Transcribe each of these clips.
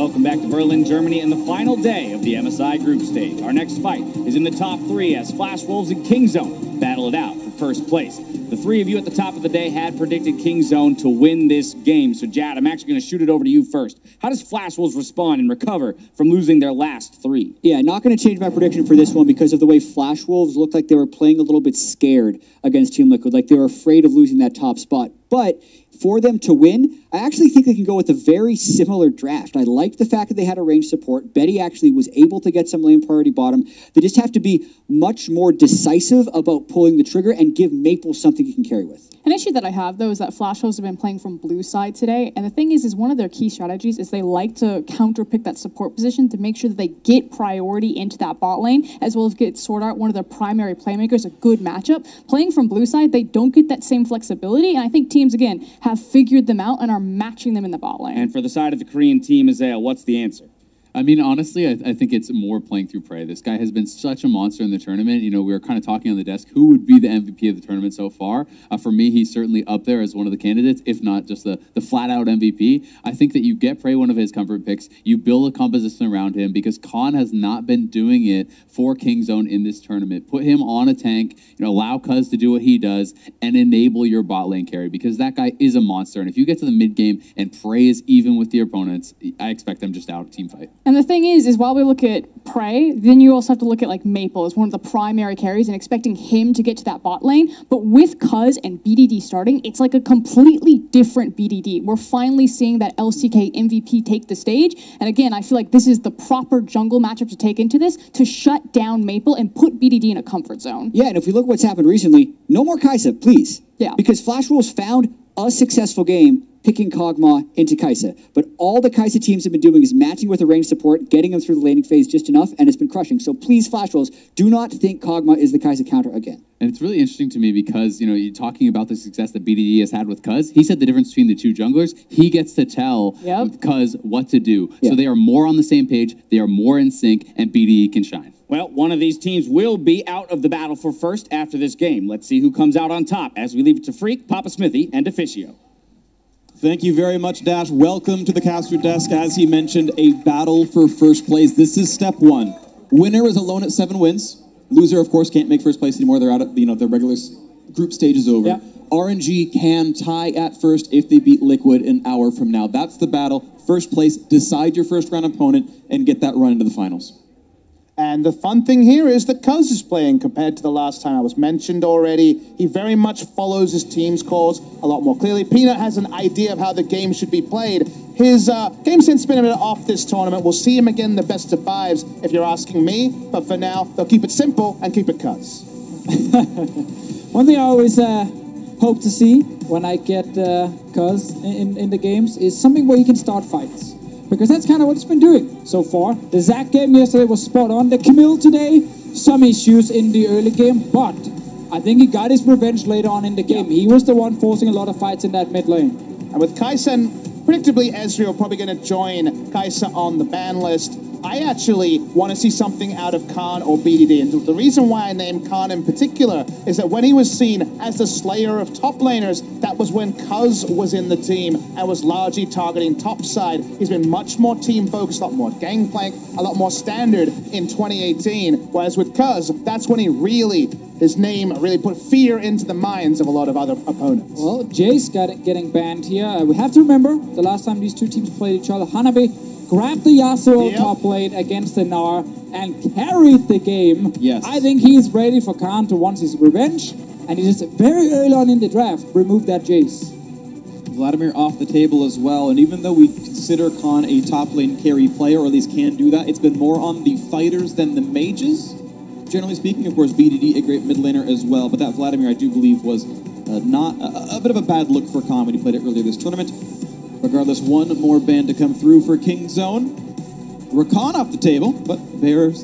Welcome back to Berlin, Germany, and the final day of the MSI group stage. Our next fight is in the top 3 as Flash Wolves and Kingzone battle it out for first place. The 3 of you at the top of the day had predicted Kingzone to win this game. So, Jad, I'm actually going to shoot it over to you first. How does Flash Wolves respond and recover from losing their last 3? Yeah, not going to change my prediction for this one because of the way Flash Wolves looked like they were playing a little bit scared against Team Liquid, like they were afraid of losing that top spot. But for them to win, I actually think they can go with a very similar draft. I like the fact that they had a range support. Betty actually was able to get some lane priority bottom. They just have to be much more decisive about pulling the trigger and give Maple something he can carry with. An issue that I have, though, is that Flash Wolves have been playing from blue side today, and the thing is one of their key strategies is they like to counterpick that support position to make sure that they get priority into that bot lane, as well as get Sword Art, one of their primary playmakers, a good matchup. Playing from blue side, they don't get that same flexibility, and I think teams, again, have figured them out and are matching them in the bot lane. And for the side of the Korean team, Isaiah, what's the answer? I mean, honestly, I think it's more playing through Prey. This guy has been such a monster in the tournament. You know, we were kind of talking on the desk, who would be the MVP of the tournament so far? For me, he's certainly up there as one of the candidates, if not just the flat-out MVP. I think that you get Prey one of his comfort picks, you build a composition around him, because Khan has not been doing it for Kingzone in this tournament. Put him on a tank, you know, allow Cuz to do what he does, and enable your bot lane carry, because that guy is a monster. And if you get to the mid-game and Prey is even with the opponents, I expect them just out team fight. And the thing is while we look at Prey, then you also have to look at like Maple as one of the primary carries and expecting him to get to that bot lane. But with Cuz and BDD starting, it's like a completely different BDD. We're finally seeing that LCK MVP take the stage. And again, I feel like this is the proper jungle matchup to take into this to shut down Maple and put BDD in a comfort zone. Yeah, and if we look at what's happened recently, no more Kai'Sa, please. Yeah. Because Flash Wolves found a successful game picking Kog'Maw into Kai'Sa. But all the Kai'Sa teams have been doing is matching with a range support, getting them through the laning phase just enough, and it's been crushing. So please, Flash Wolves, do not think Kog'Maw is the Kai'Sa counter again. And it's really interesting to me because, you know, you're talking about the success that BDD has had with Cuz. He said the difference between the two junglers. He gets to tell Cuz what to do. So they are more on the same page, they are more in sync, and BDD can shine. Well, one of these teams will be out of the battle for first after this game. Let's see who comes out on top as we leave it to Freak, Papa Smithy, and Officio. Thank you very much, Dash. Welcome to the caster desk. As he mentioned, a battle for first place. This is step 1. Winner is alone at 7 wins. Loser, of course, can't make first place anymore. They're out of, the regular group stage is over. Yeah. RNG can tie at first if they beat Liquid an hour from now. That's the battle. First place, decide your first round opponent, and get that run into the finals. And the fun thing here is that Cuz is playing compared to the last time I was mentioned already. He very much follows his team's calls a lot more clearly. Peanut has an idea of how the game should be played. His game sense has been a bit off this tournament. We'll see him again in the best of 5s if you're asking me. But for now, they'll keep it simple and keep it Cuz. One thing I always hope to see when I get Cuz in the games is something where you can start fights. Because that's kind of what it's been doing so far. The Zac game yesterday was spot on. The Camille today, some issues in the early game, but I think he got his revenge later on in the game. He was the one forcing a lot of fights in that mid lane. And with Kai'Sa, predictably Ezreal probably going to join Kai'Sa on the ban list. I actually want to see something out of Khan or BDD. And the reason why I named Khan in particular is that when he was seen as the slayer of top laners, that was when Cuz was in the team and was largely targeting top side. He's been much more team focused, a lot more gangplank, a lot more standard in 2018. Whereas with Cuz, that's when his name really put fear into the minds of a lot of other opponents. Well, Jace getting banned here. We have to remember the last time these two teams played each other, Hanabi grabbed the Yasuo top lane against the Gnar and carried the game. Yes. I think he's ready for Khan to want his revenge, and he just very early on in the draft removed that Jace. Vladimir off the table as well, and even though we consider Khan a top lane carry player, or at least can do that, it's been more on the fighters than the mages. Generally speaking, of course, BDD, a great mid laner as well, but that Vladimir, I do believe, was not a bit of a bad look for Khan when he played it earlier this tournament. Regardless, one more ban to come through for Kingzone. Rakan off the table, but Varus,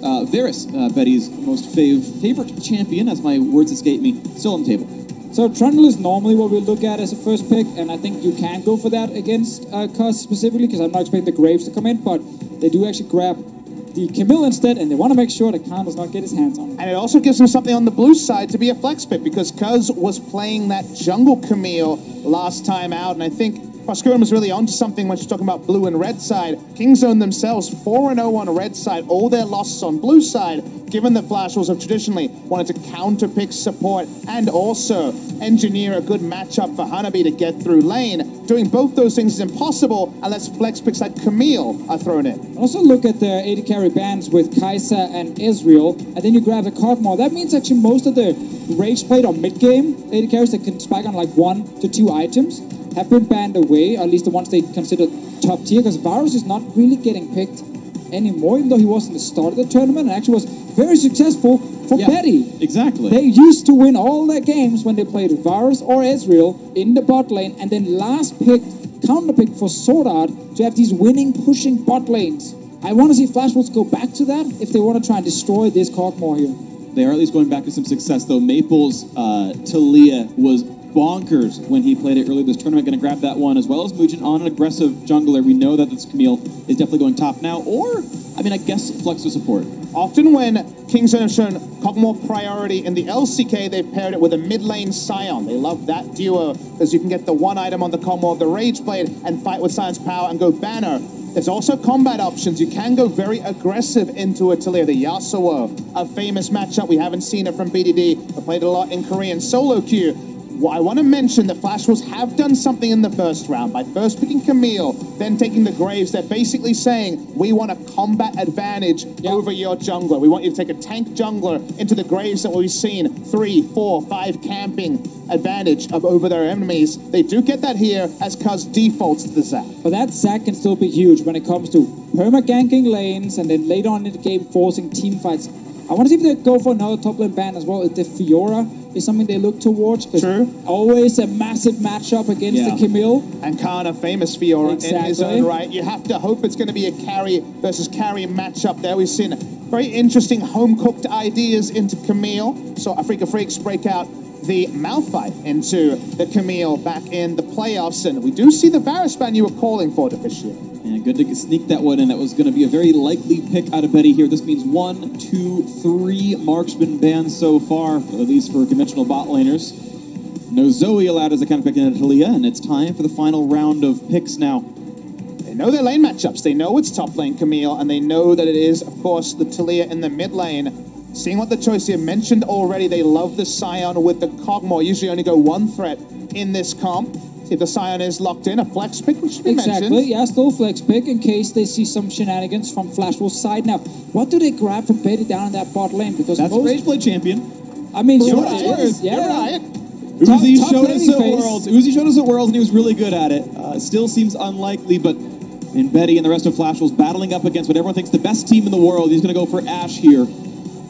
Betty's most favorite champion, as my words escape me, still on the table. So Trundle is normally what we look at as a first pick, and I think you can go for that against Cuz specifically, because I'm not expecting the Graves to come in, but they do actually grab the Camille instead, and they want to make sure that Khan does not get his hands on it. And it also gives him something on the blue side to be a flex pick, because Cuz was playing that jungle Camille last time out, and I think Proscurum was really onto something when she's talking about blue and red side. Kingzone themselves, 4-0 on red side, all their losses on blue side, given that Flash Wolves have traditionally wanted to counter-pick support and also engineer a good matchup for Hanabi to get through lane. Doing both those things is impossible unless flex picks like Camille are thrown in. Also look at the AD carry bands with Kai'Sa and Ezreal, and then you grab the Kog'Maw. That means actually most of the rage played on mid-game AD carries that can spike on like 1 to 2 items have been banned away, or at least the ones they consider top tier, because Varus is not really getting picked anymore, even though he was in the start of the tournament and actually was very successful for Betty. Exactly. They used to win all their games when they played Varus or Ezreal in the bot lane, and then last picked, counterpicked for Sword Art to have these winning, pushing bot lanes. I want to see Flash Wolves go back to that if they want to try and destroy this Kog'Maw here. They are at least going back to some success, though. Maple's Talia was bonkers when he played it earlier this tournament. Going to grab that one, as well as Mugen on an aggressive jungler. We know that this Camille is definitely going top now, or, I mean, I guess flex to support. Often when Kingzone have shown Kog'Maw priority in the LCK, they've paired it with a mid lane Scion. They love that duo, because you can get the one item on the Kog'Maw of the Rage Blade and fight with Sion's power and go banner. There's also combat options. You can go very aggressive into a Talia. The Yasuo, a famous matchup. We haven't seen it from BDD. I played it a lot in Korean solo queue. Well, I want to mention that Flash Wolves have done something in the first round by first picking Camille, then taking the Graves. They're basically saying, we want a combat advantage over your jungler. We want you to take a tank jungler into the Graves that we've seen 3, 4, 5 camping advantage over their enemies. They do get that here as Cuz defaults to the Zac. But that Zac can still be huge when it comes to perma-ganking lanes and then later on in the game forcing team fights. I want to see if they go for another top lane ban as well. If the Fiora is something they look towards. True. Always a massive matchup against the Camille. And Khan, a famous Fiora in his Exactly. own right. You have to hope it's going to be a carry versus carry matchup there. We've seen very interesting home-cooked ideas into Camille. So Afrika Freaks break out the Malphite into the Camille back in the playoffs. And we do see the Varus ban you were calling for, Deficio. And good to sneak that one in. That was going to be a very likely pick out of Betty here. This means 1, 2, 3 marksman bans so far, at least for conventional bot laners. No Zoe allowed as a kind of pick in Talia, and it's time for the final round of picks now. They know their lane matchups. They know it's top lane Camille, and they know that it is, of course, the Talia in the mid lane. Seeing what the choice here mentioned already, they love the Scion with the Kog'Maw. Usually only go one threat in this comp. See if the Scion is locked in, a flex pick, which should be mentioned. Exactly, yeah, still flex pick in case they see some shenanigans from Flash Wolves' side. Now, what do they grab for Betty down in that bot lane? Because That's most, Rage Blade champion. I mean, You're sure right. it is. You're Yeah, right. Uzi Top showed us laning at phase. Worlds. Uzi showed us at Worlds, and he was really good at it. Still seems unlikely, but in Betty and the rest of Flash Wolves battling up against what everyone thinks the best team in the world, he's going to go for Ashe here.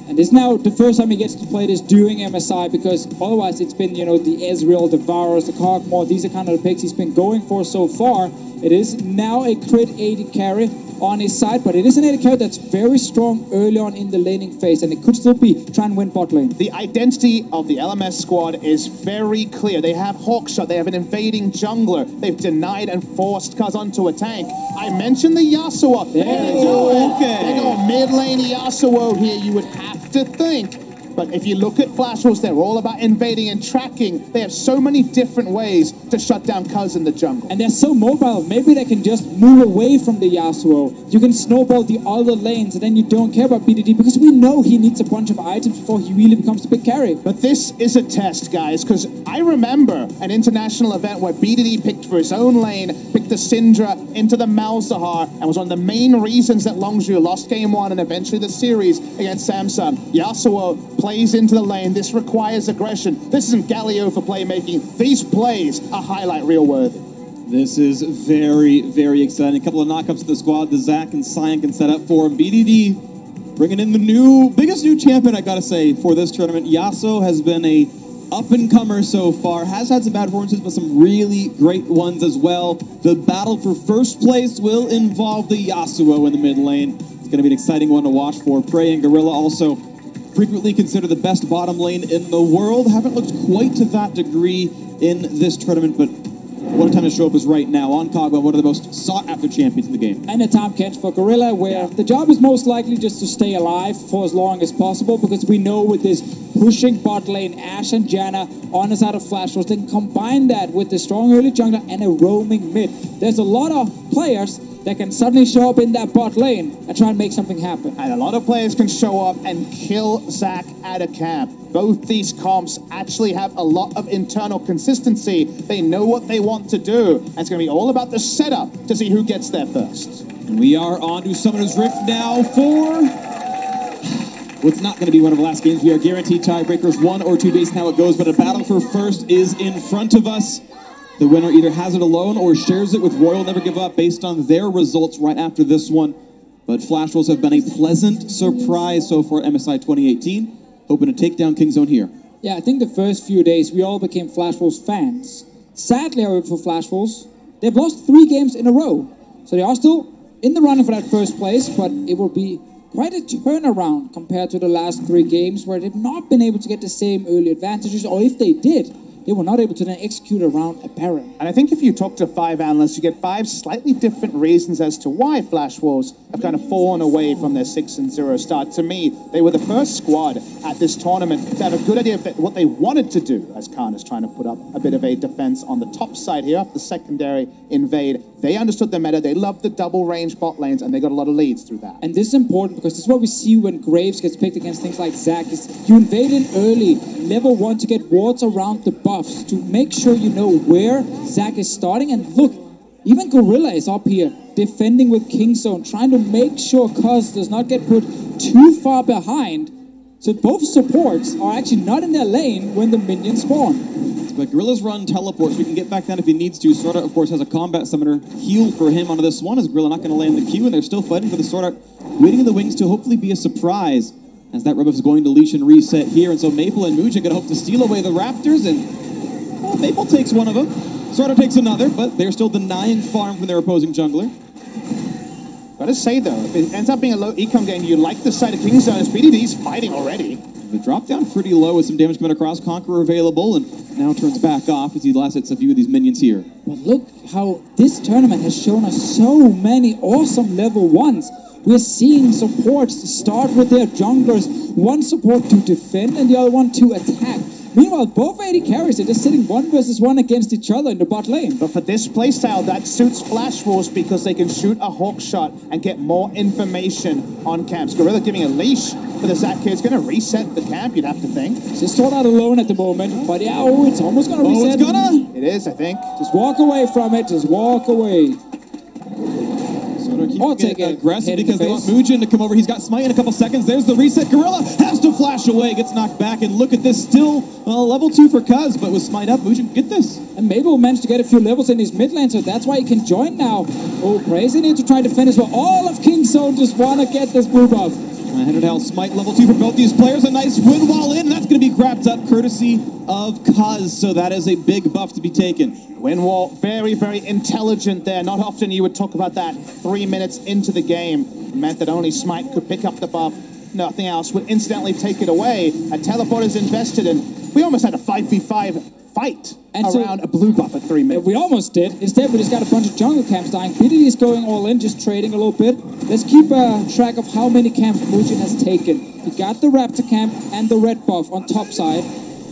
And this is now the first time he gets to play this during MSI, because otherwise it's been, you know, the Ezreal, the Varus, the Kog'Maw. These are kind of the picks he's been going for so far. It is now a crit AD carry on his side, but it is an AD carry that's very strong early on in the laning phase, and it could still be trying to win bot lane. The identity of the LMS squad is very clear. They have Hawkshot, they have an invading jungler. They've denied and forced Kuz onto a tank. I mentioned the Yasuo. They're gonna do it. They're going mid lane Yasuo here, you would have to think. But if you look at Flash Wolves, they're all about invading and tracking. They have so many different ways to shut down Kuz in the jungle. And they're so mobile, maybe they can just move away from the Yasuo. You can snowball the other lanes, and then you don't care about BDD, because we know he needs a bunch of items before he really becomes the big carry. But this is a test, guys, because I remember an international event where BDD picked for his own lane, picked the Syndra into the Malzahar, and was one of the main reasons that Longzhu lost game 1 and eventually the series against Samsung. Yasuo plays into the lane. This requires aggression. This isn't Galio for playmaking. These plays are highlight reel worthy. This is very, very exciting. A couple of knockups to the squad. The Zac and Sion can set up for him. BDD bringing in the biggest new champion, I gotta say, for this tournament. Yasuo has been a up-and-comer so far. Has had some bad performances, but some really great ones as well. The battle for first place will involve the Yasuo in the mid lane. It's gonna be an exciting one to watch for. Prey and Gorilla also frequently considered the best bottom lane in the world. Haven't looked quite to that degree in this tournament, but what a time to show up is right now. On Kogba, one of the most sought-after champions in the game. And a time catch for Gorilla, where the job is most likely just to stay alive for as long as possible, because we know with this pushing bot lane, Ashe and Janna on the side of Flash Rose, they can combine that with the strong early jungler and a roaming mid. There's a lot of players that can suddenly show up in that bot lane and try and make something happen. And a lot of players can show up and kill Zac at a camp. Both these comps actually have a lot of internal consistency. They know what they want to do. And it's going to be all about the setup to see who gets there first. And we are on to Summoner's Rift now for what's not going to be one of the last games. We are guaranteed tiebreakers, 1 or 2 based on how it goes, but a battle for first is in front of us. The winner either has it alone or shares it with Royal Never Give Up based on their results right after this one. But Flash Wolves have been a pleasant surprise so far at MSI 2018. Hoping to take down Kingzone here. Yeah, I think the first few days we all became Flash Wolves fans. Sadly, however, for Flash Wolves, they've lost 3 games in a row. So they are still in the running for that first place, but it will be quite a turnaround compared to the last 3 games where they've not been able to get the same early advantages, or if they did, they were not able to then execute around a Baron. And I think if you talk to 5 analysts, you get 5 slightly different reasons as to why Flash Wolves have kind of fallen away from their 6-0 start. To me, they were the first squad at this tournament to have a good idea of what they wanted to do, as Khan is trying to put up a bit of a defense on the top side here, the secondary invade. They understood the meta, they loved the double range bot lanes, and they got a lot of leads through that. And this is important because this is what we see when Graves gets picked against things like Zac. Is you invade in early, level 1 to get wards around the buffs, to make sure you know where Zac is starting. And look, even Gorilla is up here defending with Kingzone, trying to make sure Cuz does not get put too far behind. So both supports are actually not in their lane when the minions spawn. But Gorilla's run teleports. We can get back down if he needs to. Sword Art, of course, has a combat summoner heal for him onto this one, as Gorilla not going to land the Q, and they're still fighting for the Sword Art, waiting in the wings to hopefully be a surprise, as that rebuff is going to leash and reset here. And so Maple and Muja going to hope to steal away the Raptors, and well, Maple takes one of them. Sword Art takes another, but they're still denying farm from their opposing jungler. Gotta say though, if it ends up being a low econ game, you like the side of Kingzone as BDD's fighting already. The drop down pretty low with some damage coming across. Conqueror available, and now turns back off as he last hits a few of these minions here. But look how this tournament has shown us so many awesome level 1s. We're seeing supports start with their junglers, one support to defend and the other one to attack. Meanwhile, both AD carries are just sitting 1 versus 1 against each other in the bot lane. But for this playstyle, that suits Flash Wolves because they can shoot a hawk shot and get more information on camps. Gorilla giving a leash for the Zac kids. Going to reset the camp, you'd have to think. Just Sword Art alone at the moment, but yeah, it's almost going to reset. It's gonna! It is, I think. Just walk away from it, just walk away. I'll take it aggressive because they want Mujin to come over. He's got Smite in a couple seconds. There's the reset. Gorilla has to flash away, gets knocked back, and look at this, still level 2 for Cuz, but with Smite up, Mujin, get this. And Mabel managed to get a few levels in his mid lane, so that's why he can join now. Oh, Crazy need to try to finish, but all of Kingzone just want to get this blue buff. Headed out, Smite level 2 for both these players. A nice wind wall in, and that's going to be grabbed up courtesy of Cuz, so that is a big buff to be taken. Wind wall, very, very intelligent there. Not often you would talk about that 3 minutes into the game. It meant that only Smite could pick up the buff. Nothing else would incidentally take it away. A teleport is invested in. We almost had a 5v5 fight and around a blue buff at 3 minutes. We almost did. Instead, we just got a bunch of jungle camps dying. BDD is going all in, just trading a little bit. Let's keep track of how many camps Mujin has taken. He got the Raptor camp and the red buff on top side.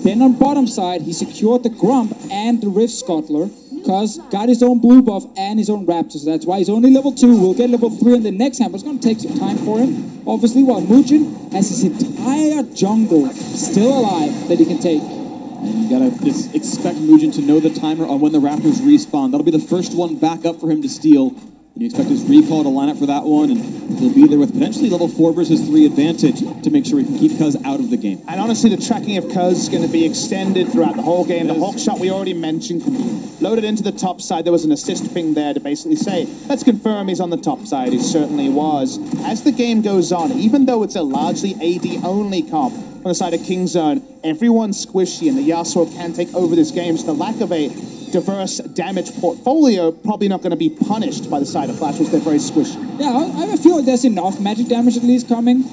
Then on bottom side, he secured the Grump and the Rift Scuttler. Cuz got his own blue buff and his own Raptor. So that's why he's only level 2. We'll get level 3 in the next camp. It's going to take some time for him. Obviously, while Mujin has his entire jungle still alive that he can take. And you gotta just expect Mujin to know the timer on when the Raptors respawn. That'll be the first one back up for him to steal. And you expect his recall to line up for that one, and he'll be there with potentially level 4 versus 3 advantage to make sure we can keep Cuz out of the game. And honestly, the tracking of Cuz is going to be extended throughout the whole game. The hawk shot we already mentioned can be loaded into the top side. There was an assist ping there to basically say, let's confirm he's on the top side. He certainly was. As the game goes on, even though it's a largely AD-only comp, on the side of Kingzone, everyone's squishy, and the Yasuo can take over this game, so the lack of a diverse damage portfolio probably not going to be punished by the side of Flash Wolves. They're very squishy. Yeah, I feel like there's enough magic damage at least coming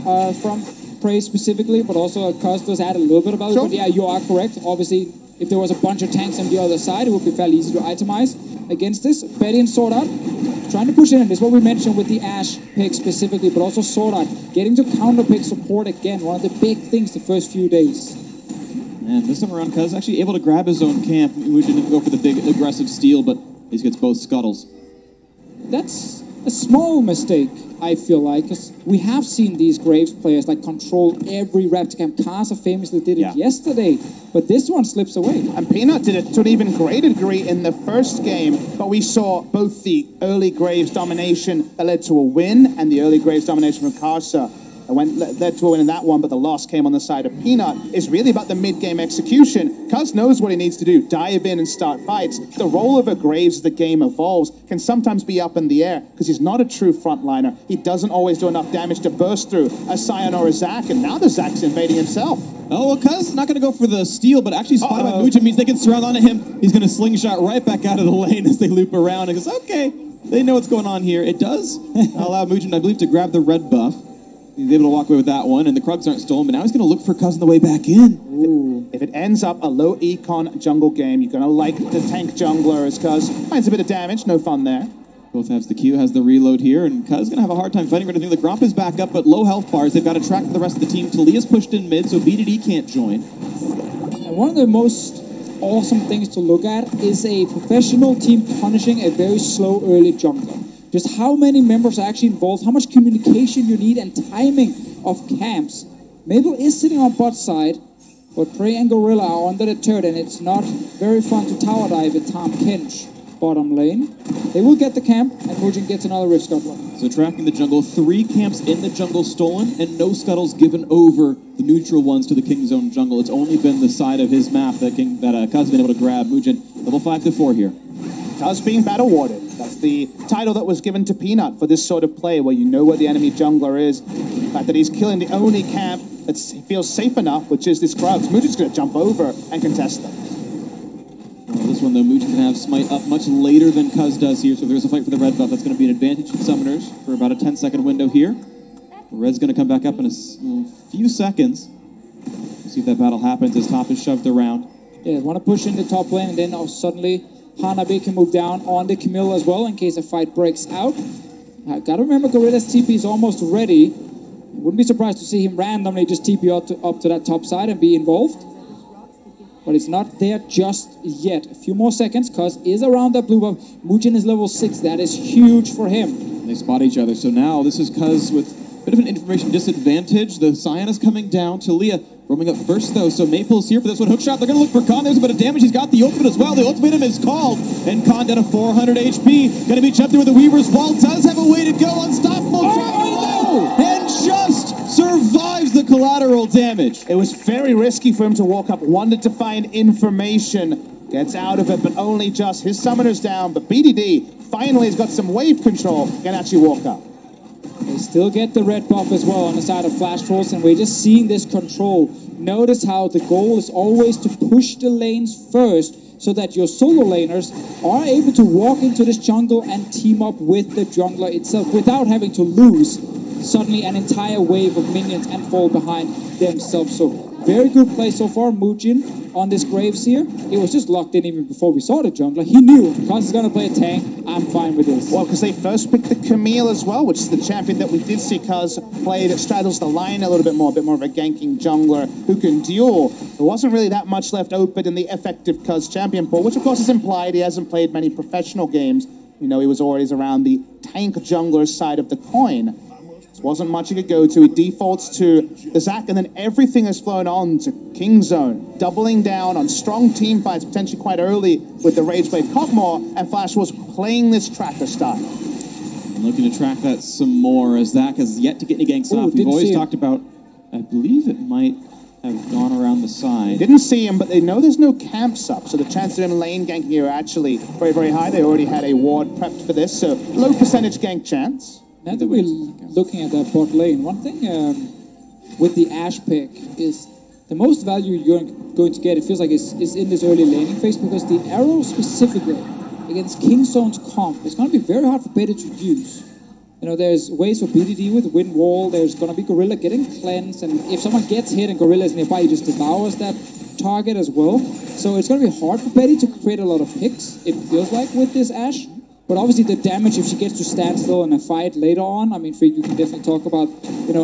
from Prey specifically, but also Cuz does add a little bit about it. But yeah, you are correct. Obviously, if there was a bunch of tanks on the other side, it would be fairly easy to itemize against this. Betty and Sword Art trying to push in. This is what we mentioned with the Ashe pick specifically, but also Sword Art getting to counter pick support again. One of the big things the first few days. And this time around, Cuz actually able to grab his own camp. We didn't go for the big aggressive steal, but he gets both scuttles. That's a small mistake, I feel like, because we have seen these Graves players like control every rep to camp. Kasa famously did it yesterday, but this one slips away. And Peanut did it to an even greater degree in the first game, but we saw both the early Graves domination that led to a win and the early Graves domination from Kasa led to a win in that one, but the loss came on the side of Peanut. It's really about the mid-game execution. Cuz knows what he needs to do, dive in and start fights. The role of a Graves as the game evolves can sometimes be up in the air because he's not a true frontliner. He doesn't always do enough damage to burst through a Sion or a Zac, and now the Zac's invading himself. Oh, well, Cuz not going to go for the steal, but actually spotted by mucho means they can surround onto him. He's going to slingshot right back out of the lane as they loop around and goes, okay, they know what's going on here. It does allow Mugen, I believe, to grab the red buff. He's able to walk away with that one, and the Krugs aren't stolen, but now he's going to look for Cuz on the way back in. If it ends up a low econ jungle game, you're going to like the tank jungler as Cuz finds a bit of damage, no fun there. Both has the Q, has the reload here, and Cuz going to have a hard time fighting. We're going to think the Gromp is back up, but low health bars. They've got to track the rest of the team. Talia's pushed in mid, so BDD can't join. And one of the most awesome things to look at is a professional team punishing a very slow early jungler. Just how many members are actually involved, how much communication you need, and timing of camps. Mabel is sitting on bot side, but Prey and Gorilla are under the turret, and it's not very fun to tower dive with Tom Kench bottom lane. They will get the camp, and Mugen gets another Rift Scuttler. So tracking the jungle, 3 camps in the jungle stolen, and no scuttles given over the neutral ones to the King Zone jungle. It's only been the side of his map that Cuz has been able to grab. Mugen, level 5 to 4 here. Cuz being battle warded. That's the title that was given to Peanut for this sort of play, where you know where the enemy jungler is. The fact that he's killing the only camp that feels safe enough, which is this Krugs. Mugen's going to jump over and contest them. Well, this one, though, Mugen can have Smite up much later than Cuz does here, so if there's a fight for the red buff, that's going to be an advantage to Summoners for about a 10-second window here. Red's going to come back up in a few seconds. We'll see if that battle happens as top is shoved around. Yeah, want to push in the top lane, and then suddenly Hanabi can move down on the Camille as well in case a fight breaks out. Gotta remember Gorilla's TP is almost ready. Wouldn't be surprised to see him randomly just TP up to that top side and be involved. But it's not there just yet. A few more seconds. Cuz is around that blue buff. Mugen is level 6. That is huge for him. They spot each other. So now this is Cuz with a bit of an information disadvantage. The Sion is coming down. Talia roaming up first, though, so Maple's here for this one. Hookshot, they're going to look for Khan. There's a bit of damage. He's got the ultimate as well. The ultimatum is called, and Khan down to 400 HP. Going to be chubbed through with the Weaver's Wall. Does have a way to go. Unstoppable shot. And just survives the collateral damage. It was very risky for him to walk up. Wanted to find information. Gets out of it, but only just. His summoner's down, but BDD finally has got some wave control. Can actually walk up. They still get the red buff as well on the side of Flash Trolls, and we're just seeing this control. Notice how the goal is always to push the lanes first so that your solo laners are able to walk into this jungle and team up with the jungler itself without having to lose suddenly an entire wave of minions and fall behind themselves. So very good play so far, Mugen on this Graves here. It was just locked in even before we saw the jungler. He knew, Cuz is going to play a tank, I'm fine with this. Well, because they first picked the Camille as well, which is the champion that we did see Cuz play that straddles the line a little bit more, a bit more of a ganking jungler who can duel. There wasn't really that much left open in the effective Cuz champion pool, which of course is implied. He hasn't played many professional games. You know, he was always around the tank jungler side of the coin. Wasn't much he could go to. He defaults to the Zac, and then everything has flown on to King Zone, doubling down on strong team fights, potentially quite early with the Rage Blade Cogmore, and Flash was playing this tracker style. I'm looking to track that some more as Zac has yet to get any ganks off. We've always talked about, I believe it might have gone around the side. Didn't see him, but they know there's no camps up, so the chances of him lane ganking here are actually very, very high. They already had a ward prepped for this, so low percentage gank chance. Now that we're looking at that bot lane, one thing with the Ashe pick is the most value you're going to get, it feels like, is in this early laning phase, because the arrow specifically against King Zone's comp is going to be very hard for Beta to use. You know, there's ways for BDD with Wind Wall, there's going to be Gorilla getting cleansed, and if someone gets hit and Gorilla is nearby, he just devours that target as well. So it's going to be hard for Betty to create a lot of picks, it feels like, with this Ashe. But obviously the damage, if she gets to stand still in a fight later on, I mean, Freak, you can definitely talk about,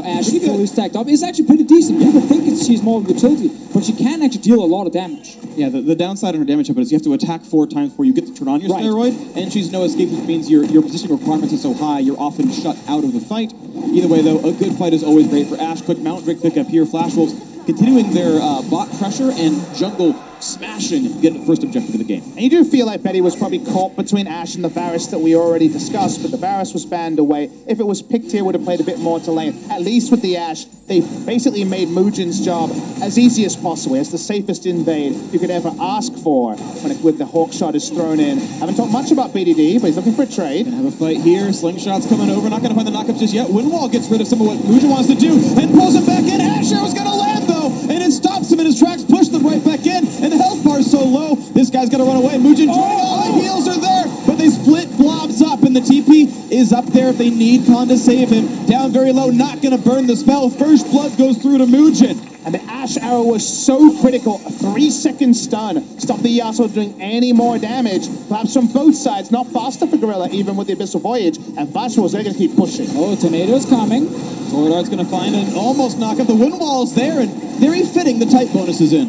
Ashe fully stacked up. It's actually pretty decent. People think she's more of a utility, but she can actually deal a lot of damage. Yeah, the downside on her damage up is you have to attack 4 times before you get to turn on your steroid, and she's no escape, which means your positioning requirements are so high, you're often shut out of the fight. Either way, though, a good fight is always great for Ashe. Quick mount, Drake pick up here. Flash Wolves continuing their bot pressure and jungle smashing, get the first objective of the game. And you do feel like Betty was probably caught between Ashe and the Varus that we already discussed, but the Varus was banned away. If it was picked here, would have played a bit more to lane. At least with the Ashe, they basically made Muujin's job as easy as possible. It's the safest invade you could ever ask for when the Hawk shot is thrown in. Haven't talked much about BDD, but he's looking for a trade. Gonna have a fight here. Slingshot's coming over. Not gonna find the knockups just yet. Windwall gets rid of some of what Muujin wants to do and pulls him back in. Ashe Arrow's gonna land though, and it stops him in his tracks, push them right back in, and the health bar is so low. This guy's gonna run away. Muujin joining, all the heals are there, but they split blobs up, and the TP is up there if they need Khan to save him. Down very low, not gonna burn the spell. First blood goes through to Muujin. And the Ashe Arrow was so critical. A 3-second stun stopped the Yasuo doing any more damage. Perhaps from both sides, not faster for Gorilla, even with the Abyssal Voyage. And Flash Wolves, they're going to keep pushing. Oh, Tornado's coming. Tordart's going to find an almost knockup. The wind wall's there, and very fitting the type bonus is in.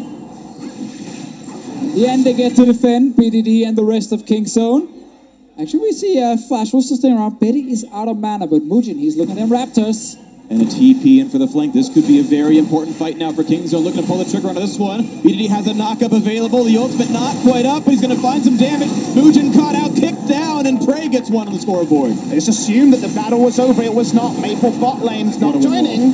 The end they get to defend, BDD and the rest of King Zone. Actually, we see Flash Wolves still staying around. Betty is out of mana, but Muujin, he's looking at them Raptors. And a TP in for the flank. This could be a very important fight now for Kingzone. Looking to pull the trigger onto this one. BDD has a knockup available. The ultimate not quite up, but he's going to find some damage. Muujin caught out, kicked down, and Prey gets one on the scoreboard. They just assumed that the battle was over. It was not. Maple bot lane's not joining.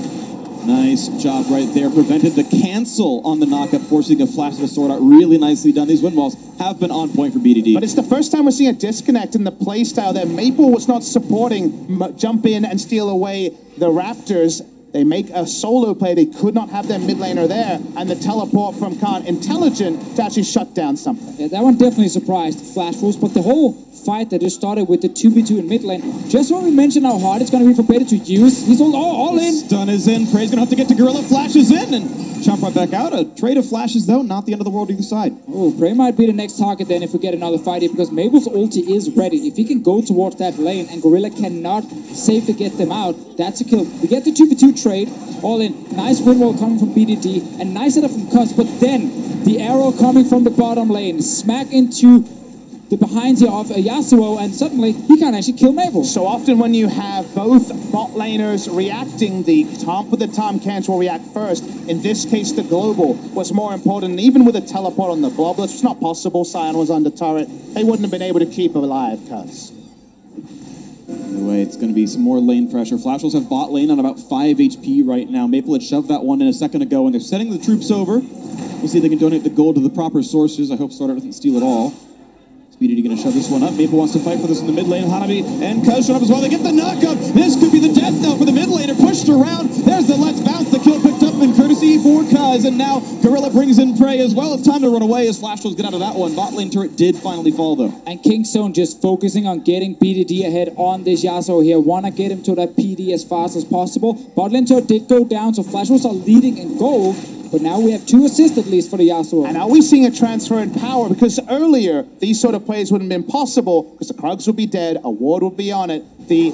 Nice job right there. Prevented the cancel on the knockup, forcing a flash of the sword out. Really nicely done. These wind walls have been on point for BDD. But it's the first time we're seeing a disconnect in the playstyle there. Maple was not supporting jump in and steal away the Raptors. They make a solo play. They could not have their mid laner there. And the teleport from Khan, intelligent to actually shut down something. Yeah, that one definitely surprised Flash Wolves, but the whole fight that just started with the 2v2 in mid lane, just when we mentioned how hard it's going to be for Betty to use, he's all in. Stun is in. Prey's going to have to get to Gorilla. Flashes in and jump right back out. A trade of flashes, though, not the end of the world either side. Oh, Prey might be the next target then if we get another fight here, because Mabel's ulti is ready. If he can go towards that lane and Gorilla cannot safely get them out, that's a kill. We get the 2v2 trade, all in. Nice windwall coming from BDD, and nice setup from Cuz, but then the arrow coming from the bottom lane, smack into the behind here of Yasuo, and suddenly he can't actually kill Mabel. So often when you have both bot laners reacting, the Tomp with the Tom Cans will react first. In this case, the global was more important. And even with a teleport on the Blobless, it's not possible. Sion was under turret. They wouldn't have been able to keep him alive, Cuz. Anyway, it's going to be some more lane pressure. Flash Wolves have bot lane on about 5 HP right now. Maple had shoved that one in a second ago, and they're sending the troops over. We'll see if they can donate the gold to the proper sources. I hope Starter doesn't steal it all. BDD going to shove this one up. Maple wants to fight for this in the mid lane. Hanabi and Cuz showing up as well. They get the knockup. This could be the death knell for the mid laner. Pushed around. There's the let's bounce. The kill picked up in courtesy for Cuz. And now Gorilla brings in Prey as well. It's time to run away as Flash Wolves get out of that one. Bot lane turret did finally fall though. And Kingzone just focusing on getting BDD ahead on this Yasuo here. Want to get him to that PD as fast as possible. Bot lane turret did go down, so Flash Wolves are leading in gold. But now we have 2 assists at least for the Yasuo. And are we seeing a transfer in power? Because earlier, these sort of plays wouldn't have been possible because the Krugs would be dead, a ward would be on it, the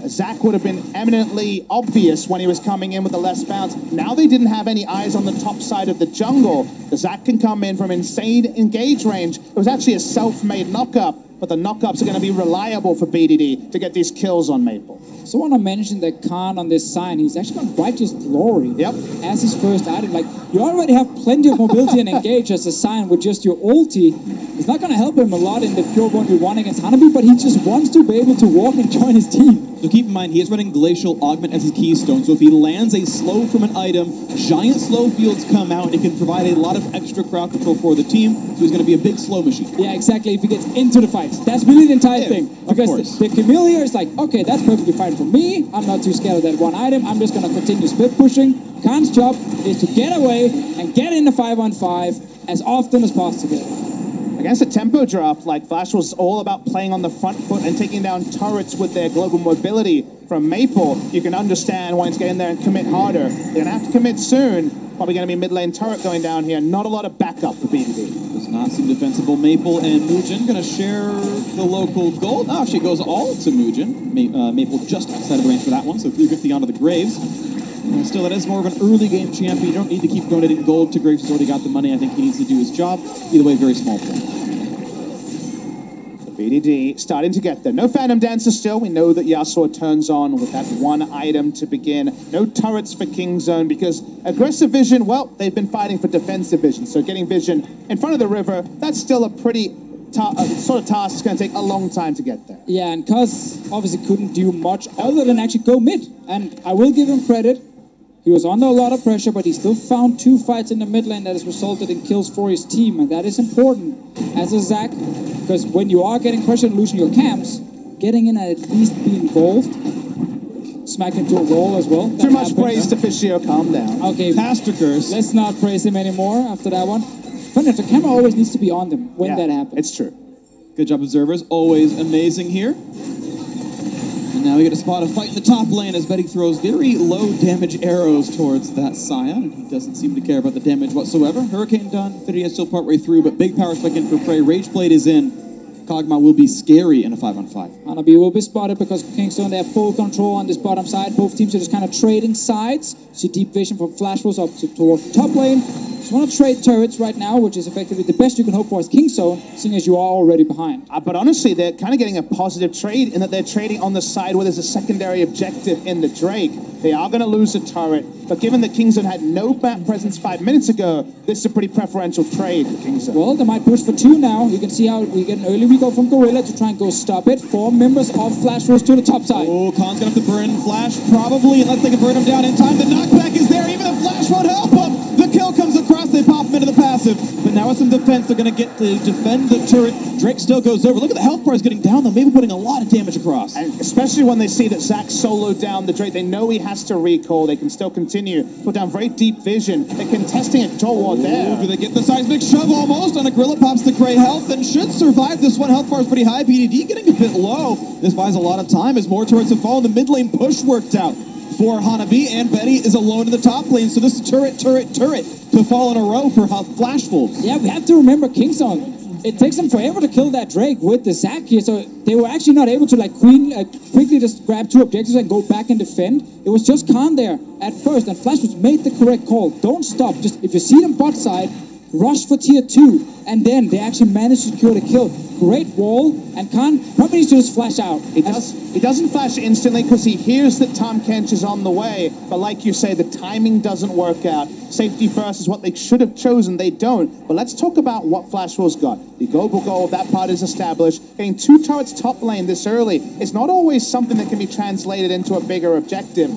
Zac would have been eminently obvious when he was coming in with the less bounce. Now they didn't have any eyes on the top side of the jungle. The Zac can come in from insane engage range. It was actually a self-made knock-up, but the knockups are going to be reliable for BDD to get these kills on Maple. So I want to mention that Khan on this sign, he's actually got Righteous Glory as his first item. Like, you already have plenty of mobility and engage as a sign with just your ulti. It's not going to help him a lot in the pure 1v1 against Hanabi, but he just wants to be able to walk and join his team. So keep in mind, he is running Glacial Augment as his keystone, so if he lands a slow from an item, giant slow fields come out, and it can provide a lot of extra crowd control for the team, so he's going to be a big slow machine. Yeah, exactly, if he gets into the fight. That's really the entire thing. Because the Camille here is like, okay, that's perfectly fine for me. I'm not too scared of that one item. I'm just going to continue split pushing. Khan's job is to get away and get in the 5-on-5 as often as possible. Against a tempo draft like Flash was all about playing on the front foot and taking down turrets with their global mobility from Maple, you can understand why it's getting there and commit harder. They're going to have to commit soon. Probably going to be mid lane turret going down here. Not a lot of backup for BDD. Does not seem defensible. Maple and Mugen going to share the local gold. Oh, she goes all to Mugen. Maple just outside of the range for that one, so 350 onto the Graves. Still, that is more of an early game champion. You don't need to keep donating gold to Graves. He's already got the money. I think he needs to do his job. Either way, very small point. BDD starting to get there. No Phantom Dancer still. We know that Yasuo turns on with that one item to begin. No turrets for King Zone because aggressive vision, well, they've been fighting for defensive vision. So getting vision in front of the river, that's still a pretty sort of task. It's going to take a long time to get there. Yeah, and Cuz obviously couldn't do much other than actually go mid. And I will give him credit. He was under a lot of pressure, but he still found 2 fights in the mid lane that has resulted in kills for his team. And that is important as a Zac, because when you are getting pressure and losing your camps, getting in and at least be involved, smack into a wall as well. Too much praise to Fishio, calm down. Okay, Pastor Curse. Let's not praise him anymore after that one. Funny enough, the camera always needs to be on them when that happens. It's true. Good job, observers. Always amazing here. And now we get a spot of fight in the top lane as Betty throws very low damage arrows towards that Scion, and he doesn't seem to care about the damage whatsoever. Hurricane done, Fiddy is still partway through, but big power spike in for Prey. Rageblade is in. Kog'Maw will be scary in a 5-on-5. Hanabi will be spotted because Kingston, they have full control on this bottom side. Both teams are just kind of trading sides. See deep vision from Flash Wolves up toward the top lane. Just want to trade turrets right now, which is effectively the best you can hope for as Kingzone, seeing as you are already behind. But honestly, they're kind of getting a positive trade in that they're trading on the side where there's a secondary objective in the Drake. They are going to lose a turret, but given that Kingzone had no map presence 5 minutes ago, this is a pretty preferential trade for Kingzone. Well, they might push for 2 now. You can see how we get an early recall from Gorilla to try and go stop it. 4 members of Flash Wolves to the top side. Oh, Khan's going to have to burn Flash, probably, unless they can burn him down in time. The knockback is there, even if Flash won't help him. The kill comes across, they pop him into the passive. But now with some defense, they're going to get to defend the turret. Drake still goes over. Look at the health bars getting down, though, maybe putting a lot of damage across. And especially when they see that Zac soloed down the Drake, they know he has to recall. They can still continue. Put down very deep vision. They're contesting it toward there. Do they get the seismic shove almost on a Gorilla? Pops the Cray health and should survive this one. Health bar is pretty high. BDD getting a bit low. This buys a lot of time as more turrets have fallen. The mid lane push worked out for Hanabi, and Betty is alone in the top lane. So this is turret to fall in a row for Flash Wolves. Yeah, we have to remember Kingzone. It takes them forever to kill that Drake with the Zac here, so they were actually not able to quickly just grab 2 objectives and go back and defend. It was just Khan there at first, and Flash was made the correct call. Don't stop. Just if you see them bot side, rush for tier 2, and then they actually managed to secure the kill. Great wall, and Khan probably needs to just flash out. He doesn't flash instantly because he hears that Tahm Kench is on the way, but like you say, the timing doesn't work out. Safety first is what they should have chosen. They don't. But let's talk about what Flash Wolves got. The global goal, that part is established. Getting 2 turrets top lane this early is not always something that can be translated into a bigger objective.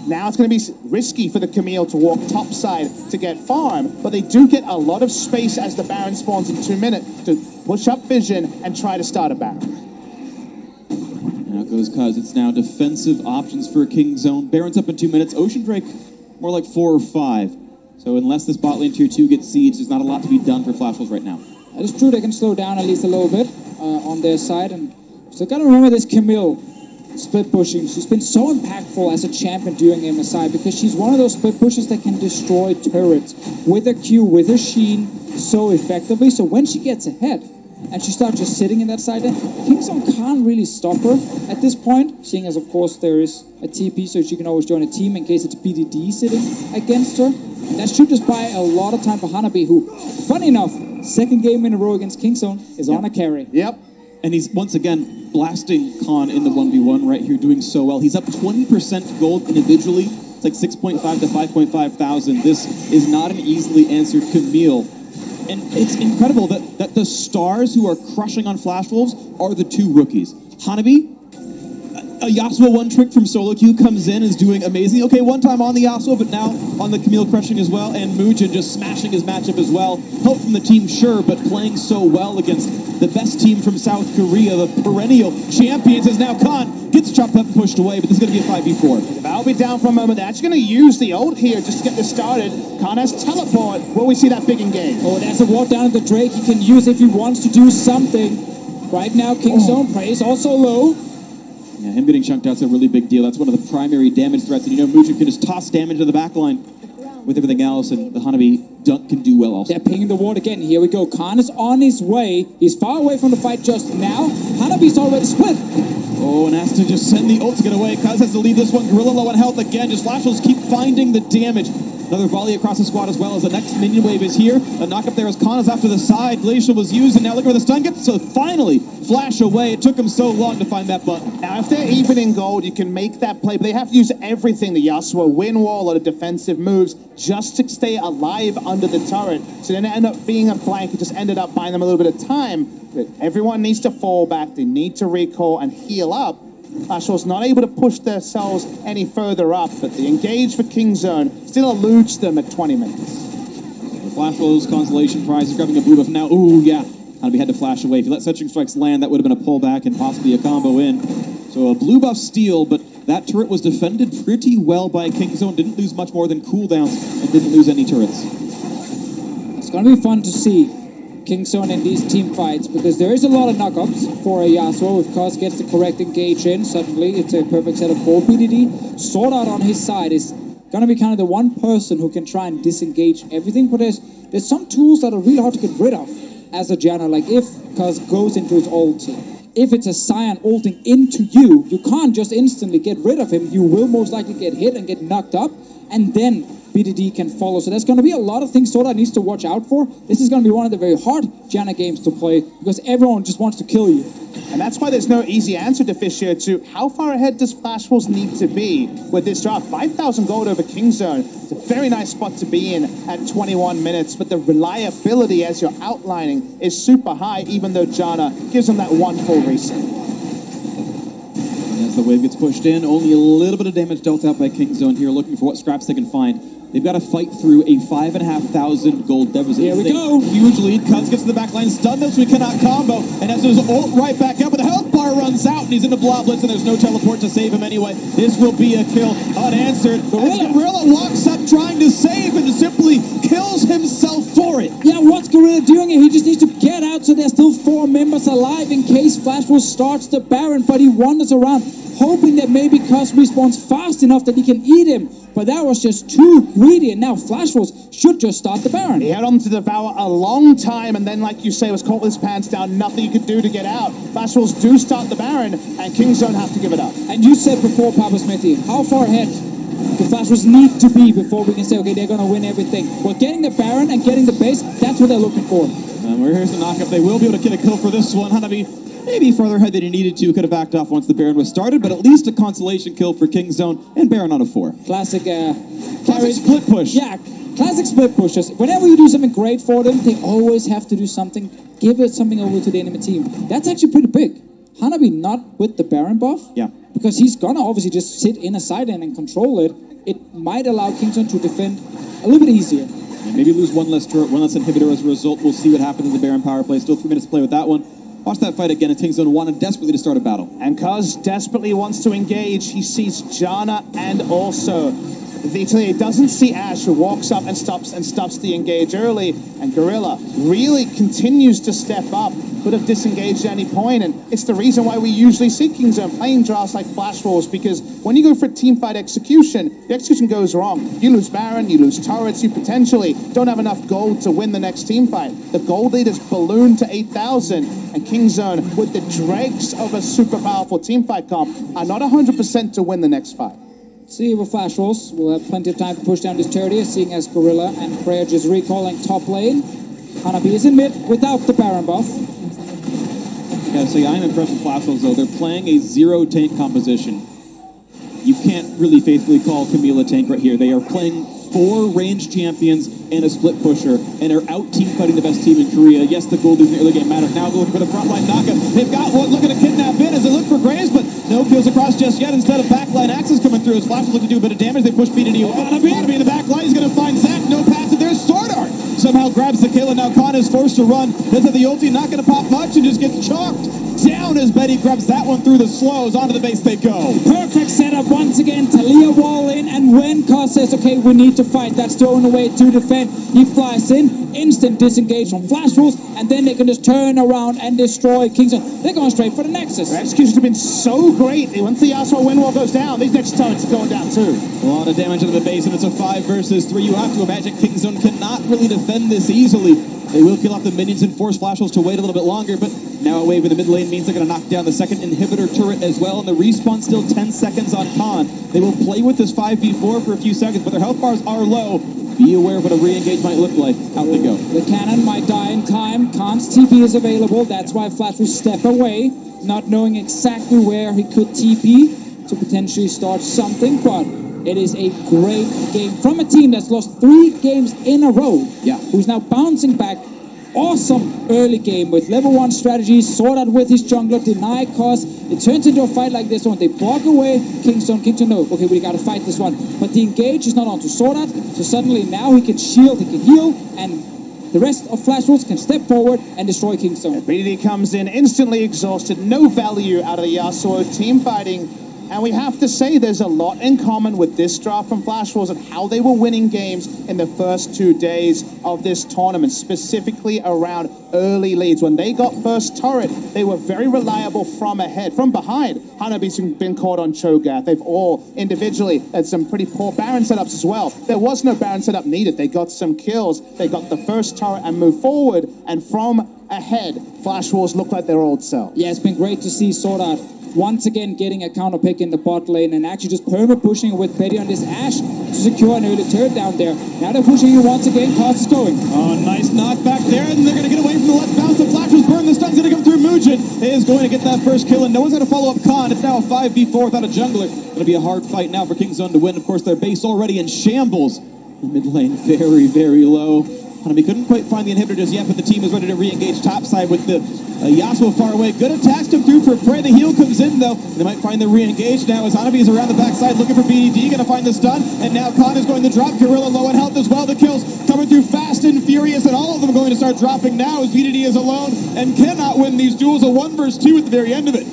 Now it's going to be risky for the Camille to walk topside to get farm, but they do get a lot of space as the Baron spawns in 2 minutes to push up vision and try to start a Baron. Now goes Cuz. It's now defensive options for Kingzone. Baron's up in 2 minutes. Ocean Drake, more like 4 or 5. So unless this bot lane tier 2 gets sieged, there's not a lot to be done for Flash Wolves right now. That is true. They can slow down at least a little bit on their side. And so got to remember this Camille split pushing. She's been so impactful as a champion during MSI because she's one of those split pushers that can destroy turrets with her Q, with her Sheen so effectively. So when she gets ahead and she starts just sitting in that side, Kingzone can't really stop her at this point, seeing as, of course, there is a TP, so she can always join a team in case it's BDD sitting against her. And that should just buy a lot of time for Hanabi, who, funny enough, 2nd game in a row against Kingzone is on a carry. Yep. And he's, once again, blasting Khan in the 1v1 right here, doing so well. He's up 20% gold individually. It's like 6.5 to 5.5 thousand. This is not an easily answered Camille. And it's incredible that the stars who are crushing on Flash Wolves are the 2 rookies. Hanabi, a Yasuo one trick from solo queue comes in, is doing amazing. Okay, one time on the Yasuo, but now on the Camille crushing as well, and Mucho just smashing his matchup as well. Help from the team, sure, but playing so well against the best team from South Korea, the perennial champions, as now Khan gets chopped up and pushed away, but this is going to be a 5v4. I'll be down for a moment. They're actually going to use the ult here just to get this started. Khan has teleport. Will we see that big engage? Oh, there's a ward down at the Drake he can use if he wants to do something. Right now, Kingzone plays also low. Yeah, him getting chunked out's a really big deal. That's one of the primary damage threats. And you know, Mucho can just toss damage to the backline with everything else, and the Hanabi dunk can do well also. They're pinging the ward again. Here we go. Khan is on his way. He's far away from the fight just now. Hanabi's already split. Oh, and has to just send the ult to get away. Kuz has to lead this one. Gorilla low on health again. Just Flashwolves keep finding the damage. Another volley across the squad as well as the next minion wave is here. A knock up there as Khan is off to the side. Glacial was used, and now look where the stun gets. So finally, Flash away. It took him so long to find that button. Now, if they're even in gold, you can make that play, but they have to use everything. The Yasuo win wall, a lot of defensive moves, just to stay alive under the turret. So then it ended up being a flank. It just ended up buying them a little bit of time. But everyone needs to fall back. They need to recall and heal up. Flashwolves not able to push themselves any further up, but the engage for Kingzone still eludes them at 20 minutes. The Flashwolves consolation prize is grabbing a blue buff now. Ooh, yeah. Hanabi had to flash away. If you let Searching Strikes land, that would have been a pullback and possibly a combo in. So a blue buff steal, but that turret was defended pretty well by Kingzone. Didn't lose much more than cooldowns and didn't lose any turrets. It's going to be fun to see Kingzone in these team fights, because there is a lot of knockups for a Yasuo. If Kuz gets the correct engage in, suddenly it's a perfect set of four. BDD, Sword Art on his side, is going to be kind of the one person who can try and disengage everything, but there's some tools that are really hard to get rid of as a Janna. Like if Kuz goes into his ulti, if it's a Scion ulting into you, you can't just instantly get rid of him. You will most likely get hit and get knocked up, and then BDD can follow. So there's going to be a lot of things Soda needs to watch out for. This is going to be one of the very hard Janna games to play, because everyone just wants to kill you. And that's why there's no easy answer to Fisher to how far ahead does Flashwolves need to be with this draft. 5,000 gold over Kingzone. It's a very nice spot to be in at 21 minutes, but the reliability, as you're outlining, is super high, even though Janna gives them that one full reset. And as the wave gets pushed in, only a little bit of damage dealt out by Kingzone here, looking for what scraps they can find. They've got to fight through a 5,500 gold deficit. Here we go. Huge lead. Kuz gets to the back line. Stun those, so he cannot combo. And as his ult right back up, but the health bar runs out, and he's into Blob Blitz, and there's no teleport to save him anyway. This will be a kill unanswered. As Gorilla walks up trying to save and simply kills himself for it. Yeah, what's Gorilla doing here? He just needs to get out so there's still 4 members alive in case Flashwolf starts the Baron, but he wanders around hoping that maybe Kuz respawns fast enough that he can eat him. But that was just too greedy, and now Flashwolves should just start the Baron. He held on to Devour a long time, and then, like you say, was caught with his pants down. Nothing you could do to get out. Flashwolves do start the Baron, and Kingzone have to give it up. And you said before, Papa Smithy, how far ahead the Flashwolves need to be before we can say, okay, they're going to win everything. Well, getting the Baron and getting the base, that's what they're looking for. And here's the knockup. They will be able to get a kill for this one. Hanabi maybe further ahead than he needed to. Could have backed off once the Baron was started, but at least a consolation kill for Kingzone and Baron on a 4. Classic split push. Yeah, classic split pushes. Whenever you do something great for them, they always have to do something. Give it something over to the enemy team. That's actually pretty big. Hanabi not with the Baron buff. Yeah. Because he's gonna obviously just sit in a side lane and control it. It might allow Kingzone to defend a little bit easier. And maybe lose one less turret, one less inhibitor as a result. We'll see what happens in the Baron power play. Still 3 minutes to play with that one. Watch that fight again, and Kingzone wanted desperately to start a battle. And Kuz desperately wants to engage. He sees Janna and also Vitaly doesn't see Ash, who walks up and stops the engage early. And Gorilla really continues to step up. Could have disengaged at any point, and it's the reason why we usually see Kingzone playing drafts like Flashwolves, because when you go for teamfight execution, the execution goes wrong. You lose Baron, you lose turrets, you potentially don't have enough gold to win the next teamfight. The gold lead is ballooned to 8,000, and Kingzone, with the dregs of a super powerful teamfight comp, are not 100% to win the next fight. See with Flashwolves, we'll have plenty of time to push down this turret here, seeing as Gorilla and Freya just recalling top lane. Hanabi is in mid without the Baron buff. Yeah, so I'm impressed with Flashwolves, though. They're playing a 0 tank composition. You can't really faithfully call Camille a tank right here. They are playing 4 range champions and a split pusher, and are out team fighting the best team in Korea. Yes, the gold in the early game matters. Now going for the frontline knockup. They've got one looking to kidnap in as they look for Graves, but no kills across just yet. Instead of backline axes coming through as Flash will look to do a bit of damage. They push BDD away. Wannabe in the backline. He's going to find Zach. No pass. There's Sword Art. Somehow grabs the kill, and now Khan is forced to run. Does have the ulti, not going to pop much, and just gets chalked down as Betty grabs that one through the slows. Onto the base they go. Perfect setup once again. Talia wall in, and when Cos says, okay, we need to fight, that's the only way to defend. He flies in, instant disengage from Flash Wolves, and then they can just turn around and destroy Kingston. They're going straight for the Nexus. Their executions have been so great. Once the Yasuo wind wall goes down, these next turrets are going down too. A lot of damage into the base, and it's a 5 versus 3. You have to imagine Kingzone cannot really defend this easily. They will kill off the minions and force Flash Wolves to wait a little bit longer, but now a wave in the mid lane means they're going to knock down the second inhibitor turret as well, and the respawn still 10 seconds on Khan. They will play with this 5v4 for a few seconds, but their health bars are low. Be aware of what a re-engage might look like. Out they go. The cannon might die in time. Khan's TP is available. That's why Flash will step away, not knowing exactly where he could TP to potentially start something, but it is a great game from a team that's lost 3 games in a row. Yeah. Who's now bouncing back. Awesome early game with level 1 strategies, Sword Out with his jungler, deny Cos. It turns into a fight like this one. They block away Kingston. Kingston, no, okay, we gotta fight this one. But the engage is not onto Sword Out, so suddenly now he can shield, he can heal, and the rest of Flash Wolves can step forward and destroy Kingston. BDD comes in instantly exhausted, no value out of the Yasuo team fighting. And we have to say there's a lot in common with this draft from Flash Wolves and how they were winning games in the first 2 days of this tournament, specifically around early leads. When they got first turret, they were very reliable from ahead. From behind, Hanabi's been caught on Cho'Gath. They've all individually had some pretty poor Baron setups as well. There was no Baron setup needed. They got some kills. They got the first turret and moved forward. And from ahead, Flash Wolves look like their old self. Yeah, it's been great to see Sword Out once again getting a counter pick in the bot lane and actually just perma-pushing with Betty on this Ashe to secure an early turret down there. Now they're pushing it once again. Cos is going. Oh, nice knockback there, and they're going to get away from the left bounce. The Flash was burned. The stun's going to come through. Mujin is going to get that first kill, and no one's going to follow up Khan. It's now a 5v4 without a jungler. Going to be a hard fight now for Kingzone to win. Of course, their base already in shambles. The mid lane very, very low. Hanabi couldn't quite find the inhibitor just yet, but the team is ready to re-engage topside with the Yasuo far away. Good attacks come through for Prey. The heal comes in, though. They might find the re-engage now as Hanabi is around the backside looking for BDD. Going to find the stun, and now Khan is going to drop. Gorilla low in health as well. The kills coming through fast and furious, and all of them going to start dropping now as BDD is alone and cannot win these duels. A 1 versus 2 at the very end of it.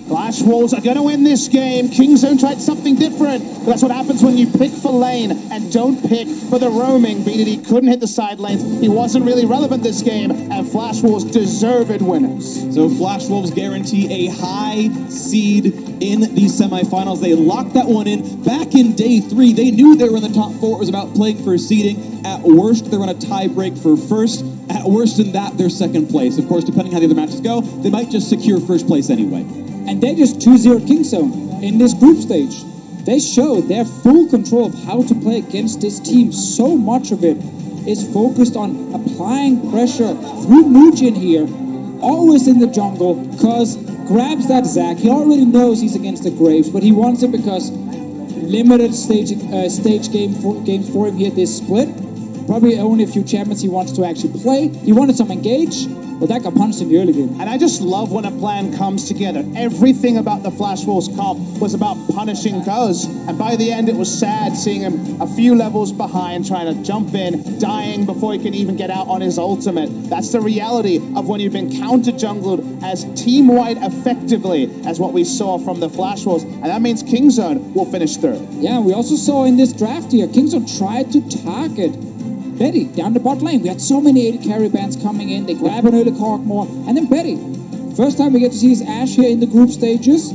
Flash Wolves are going to win this game. Kingzone tried something different. But that's what happens when you pick for lane and don't pick for the roaming. BDD couldn't hit the side lanes. He wasn't really relevant this game, and Flash Wolves deserved winners. So Flash Wolves guarantee a high seed in the semifinals. They locked that one in back in day 3. They knew they were in the top 4. It was about playing for seeding. At worst, they're on a tie break for first. At worst in that, they're second place. Of course, depending how the other matches go, they might just secure first place anyway. And they just 2-0 Kingzone in this group stage. They showed their full control of how to play against this team. So much of it is focused on applying pressure through Mujin here, always in the jungle, because grabs that Zac. He already knows he's against the Graves, but he wants it because limited stage games for him here this split. Probably only a few champions he wants to actually play. He wanted some engage, but that got punched in the early game. And I just love when a plan comes together. Everything about the Flash Wolves comp was about punishing Cuz. And by the end, it was sad seeing him a few levels behind, trying to jump in, dying before he can even get out on his ultimate. That's the reality of when you've been counter-jungled as team-wide effectively as what we saw from the Flash Wolves. And that means Kingzone will finish third. Yeah, we also saw in this draft here, Kingzone tried to target Betty down the bot lane. We had so many 80 carry bands coming in. They grab an early Corkmore, and then Betty. First time we get to see his Ashe here in the group stages.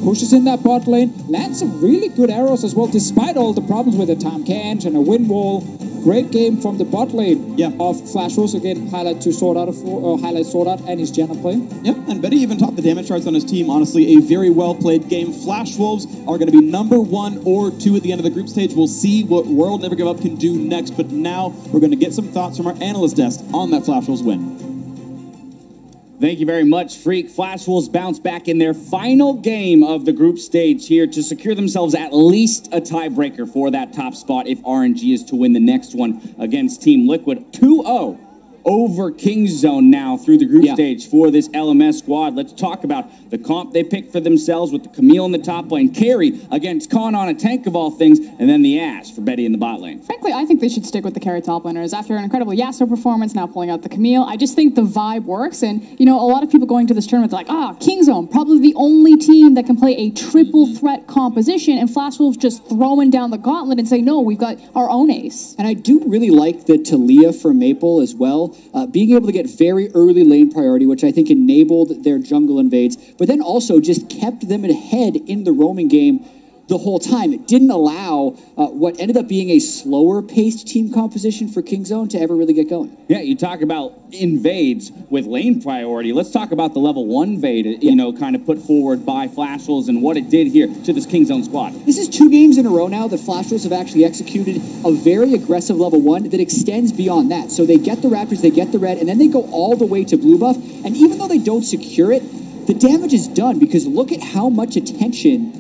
Pushes in that bot lane, lands some really good arrows as well, despite all the problems with the Tom Kench and a wind wall. Great game from the bot lane of Flash Wolves. Again, highlight Sword Out and his Janna play. Yep, and Betty even topped the damage charts on his team. Honestly, a very well-played game. Flash Wolves are going to be number 1 or 2 at the end of the group stage. We'll see what World Never Give Up can do next, but now we're going to get some thoughts from our analyst desk on that Flash Wolves win. Thank you very much, Freak. Flash Wolves bounce back in their final game of the group stage here to secure themselves at least a tiebreaker for that top spot if RNG is to win the next one against Team Liquid. 2-0 over Kingzone now through the group stage for this LMS squad. Let's talk about the comp they picked for themselves with the Camille in the top lane, Carry against Khan on a tank of all things, and then the Ashe for Betty in the bot lane. Frankly, I think they should stick with the Carry top laners. After an incredible Yasuo performance, now pulling out the Camille, I just think the vibe works. And, you know, a lot of people going to this tournament, they're like, Kingzone, probably the only team that can play a triple threat composition, and Flash Wolves just throwing down the gauntlet and say, no, we've got our own ace. And I do really like the Talia for Maple as well. Being able to get very early lane priority, which I think enabled their jungle invades, but then also just kept them ahead in the roaming game the whole time. It didn't allow what ended up being a slower paced team composition for Kingzone to ever really get going. Yeah, you talk about invades with lane priority. Let's talk about the level 1 invade, you know, kind of put forward by Flash Wolves and what it did here to this Kingzone squad. This is 2 games in a row now that Flash Wolves have actually executed a very aggressive level 1 that extends beyond that. So they get the Raptors, they get the red, and then they go all the way to blue buff. And even though they don't secure it, the damage is done because look at how much attention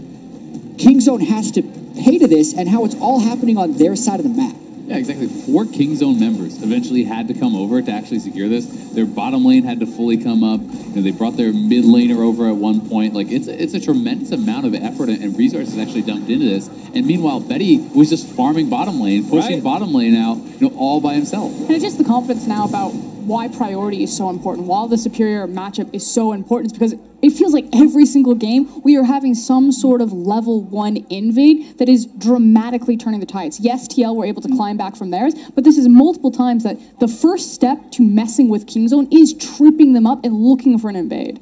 Kingzone has to pay to this and how it's all happening on their side of the map. Yeah, exactly. 4 Kingzone members eventually had to come over to actually secure this. Their bottom lane had to fully come up. You know, they brought their mid laner over at one point. Like, it's a tremendous amount of effort and resources actually dumped into this. And meanwhile, Betty was just farming bottom lane, pushing bottom lane out, you know, all by himself. And it's just the confidence now about why priority is so important, while the superior matchup is so important, because it feels like every single game we are having some sort of level 1 invade that is dramatically turning the tides. Yes, TL were able to climb back from theirs, but this is multiple times that the first step to messing with Kingzone is tripping them up and looking for an invade.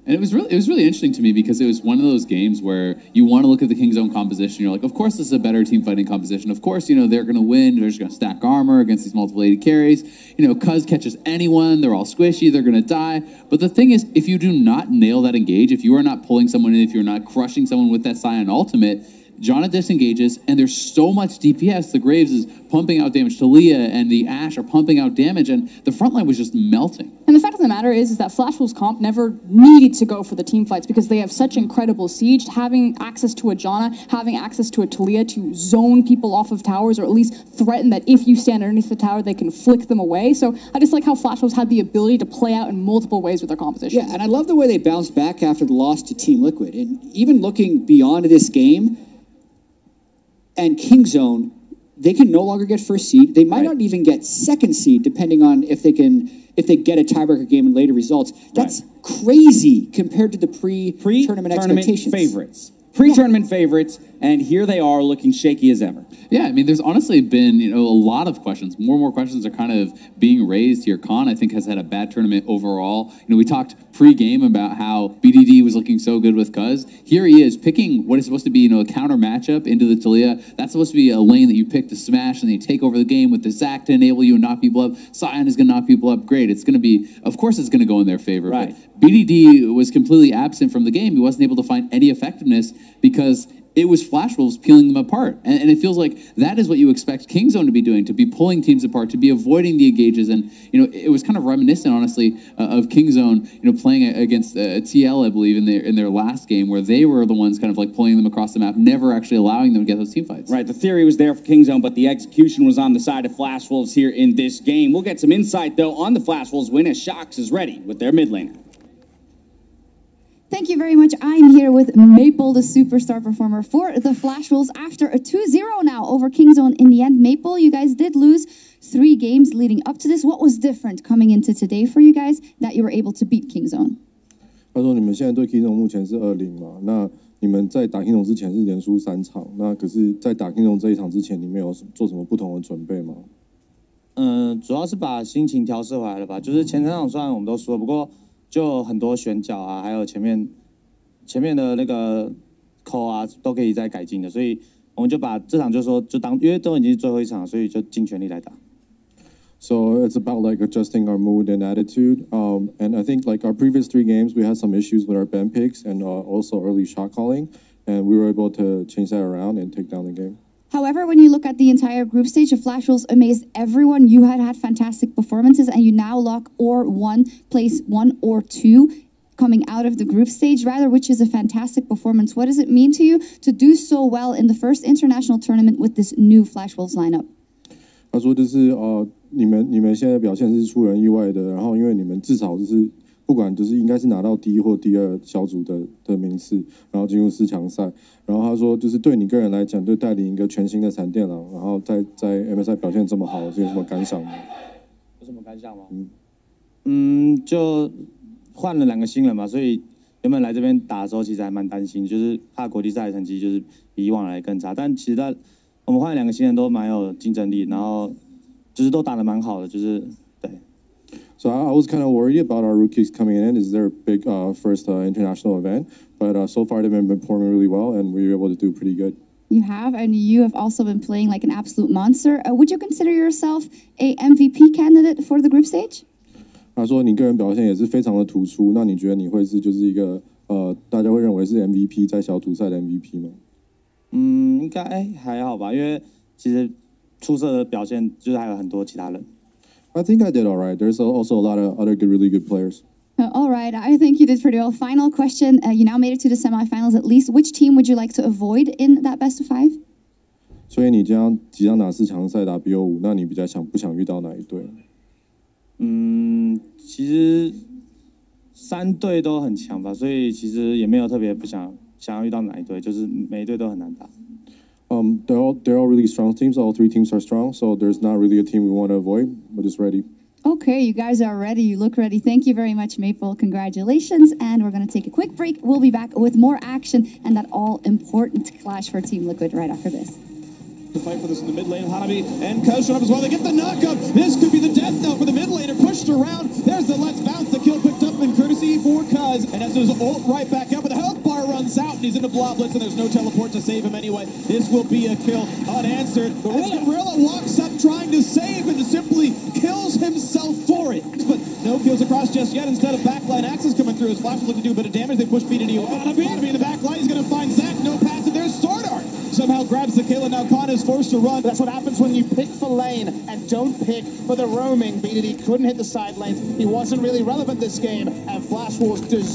And it was really interesting to me because it was one of those games where you want to look at the Kingzone composition. You're like, of course, this is a better team fighting composition. Of course, you know, they're going to win. They're just going to stack armor against these multiple AD carries. You know, Cuz catches anyone. They're all squishy. They're going to die. But the thing is, if you do not nail that engage, if you are not pulling someone in, if you're not crushing someone with that Scion ultimate, Janna disengages, and there's so much DPS. The Graves is pumping out damage. Talia and the Ashe are pumping out damage, and the front line was just melting. And the fact of the matter is that Flash Wolves comp never needed to go for the team fights because they have such incredible siege. Having access to a Janna, having access to a Talia to zone people off of towers, or at least threaten that if you stand underneath the tower, they can flick them away. So I just like how Flash Wolves had the ability to play out in multiple ways with their composition. Yeah, and I love the way they bounced back after the loss to Team Liquid. And even looking beyond this game, and Kingzone, they can no longer get first seed. They might not even get second seed, depending on if they get a tiebreaker game in later results. That's crazy compared to the pre-tournament expectations. Favorites. Pre-tournament favorites, and here they are looking shaky as ever. Yeah, I mean, there's honestly been, you know, a lot of questions. More and more questions are kind of being raised here. Khan, I think, has had a bad tournament overall. You know, we talked pre-game about how BDD was looking so good with Cuz. Here he is picking what is supposed to be, you know, a counter matchup into the Talia. That's supposed to be a lane that you pick to smash, and then you take over the game with the Zac to enable you and knock people up. Scion is going to knock people up. Great. It's going to be, of course, it's going to go in their favor. Right. But BDD was completely absent from the game. He wasn't able to find any effectiveness because it was Flash Wolves peeling them apart. And it feels like that is what you expect Kingzone to be doing, to be pulling teams apart, to be avoiding the engages. And, you know, it was kind of reminiscent, honestly, of Kingzone, you know, playing against TL, I believe, in their last game, where they were the ones kind of like pulling them across the map, never actually allowing them to get those team fights. Right, the theory was there for Kingzone, but the execution was on the side of Flash Wolves here in this game. We'll get some insight, though, on the Flash Wolves win as Shox is ready with their mid laner. Thank you very much. I'm here with Maple, the superstar performer for the Flash Wolves after a 2-0 now over Kingzone in the end. Maple, you guys did lose 3 games leading up to this. What was different coming into today for you guys that you were able to beat Kingzone? 他说你们现在对 Kingzone 目前是2-0嘛，那你们在打 Kingzone 之前是连输3场，那可是在打 Kingzone 这一场之前，你们有做什么不同的准备吗？主要是把心情调试回来了吧。就是前3场虽然我们都输了，不过就很多选角啊，还有前面的那个扣啊，都可以再改进的，所以我们就把这场就当，因为都已经是最后一场，所以就尽全力来打。So it's about like adjusting our mood and attitude. And I think like our previous 3 games, we had some issues with our ban picks and also early shot calling, and we were able to change that around and take down the game. However, when you look at the entire group stage, the Flash Wolves amazed everyone. You had fantastic performances, and you now lock place 1 or 2 coming out of the group stage, rather, which is a fantastic performance. What does it mean to you to do so well in the first international tournament with this new Flash Wolves lineup? 他说就是你们现在表现是出人意外的，然后因为你们至少就是不管就是应该是拿到第1或第2小组的名次，然后进入4强赛。然后他说就是对你个人来讲，对带领一个全新的闪电狼，然后在 MSI 表现这么好，是有什么感想吗？有什么感想吗？就换了2个新人嘛，所以原本来这边打的时候其实还蛮担心，就是怕国际赛成绩就是比以往来更差。但其实我们换了2个新人都蛮有竞争力，然后就是都打得蛮好的，就是对。So I was kind of worried about our rookies coming in. This is their big first international event, but so far they've been performing really well, and we were able to do pretty good. You have, and you have also been playing like an absolute monster. Would you consider yourself a MVP candidate for the group stage? 他说你个人表现也是非常的突出，那你觉得你会是就是一个大家会认为是 MVP 在小组赛的 MVP 吗？应该还好吧，因为其实出色的表现就是还有很多其他人。I think I did all right. There's also a lot of other really good players. All right, I think you did pretty well. Final question. You now made it to the semifinals at least. Which team would you like to avoid in that best of 5? 所以你即将打4强赛打 BO5， 那你比较不想遇到哪一队？其实3队都很强吧，所以其实也没有特别不想要遇到哪一队，就是每一队都很难打。They're all really strong teams. All 3 teams are strong, so there's not really a team we want to avoid. We're just ready. Okay, you guys are ready. You look ready. Thank you very much, Maple. Congratulations. And we're going to take a quick break. We'll be back with more action and that all-important clash for Team Liquid right after this. To fight for this in the mid lane, Hanabi and Kuz showing up as well. They get the knockup. This could be the death knell for the mid laner. Pushed around. There's the let's bounce. The kill picked up in courtesy for Kuz. And as there's ult right back up, but the health bar runs out and he's into Blob Blitz and there's no teleport to save him anyway. This will be a kill unanswered. As Gorilla walks up trying to save and simply kills himself for it. But no kills across just yet. Instead of backline Axis coming through. His Flash will look to do a bit of damage. They push BDD away. Hanabi in the backline. He's going to find Zach. No passive. There's Sword Art. Somehow grabs the kill and now Khan is forced to run. That's what happens when you pick for lane and don't pick for the roaming. BDD couldn't hit the side lanes. He wasn't really relevant this game, and Flash Wolves deserve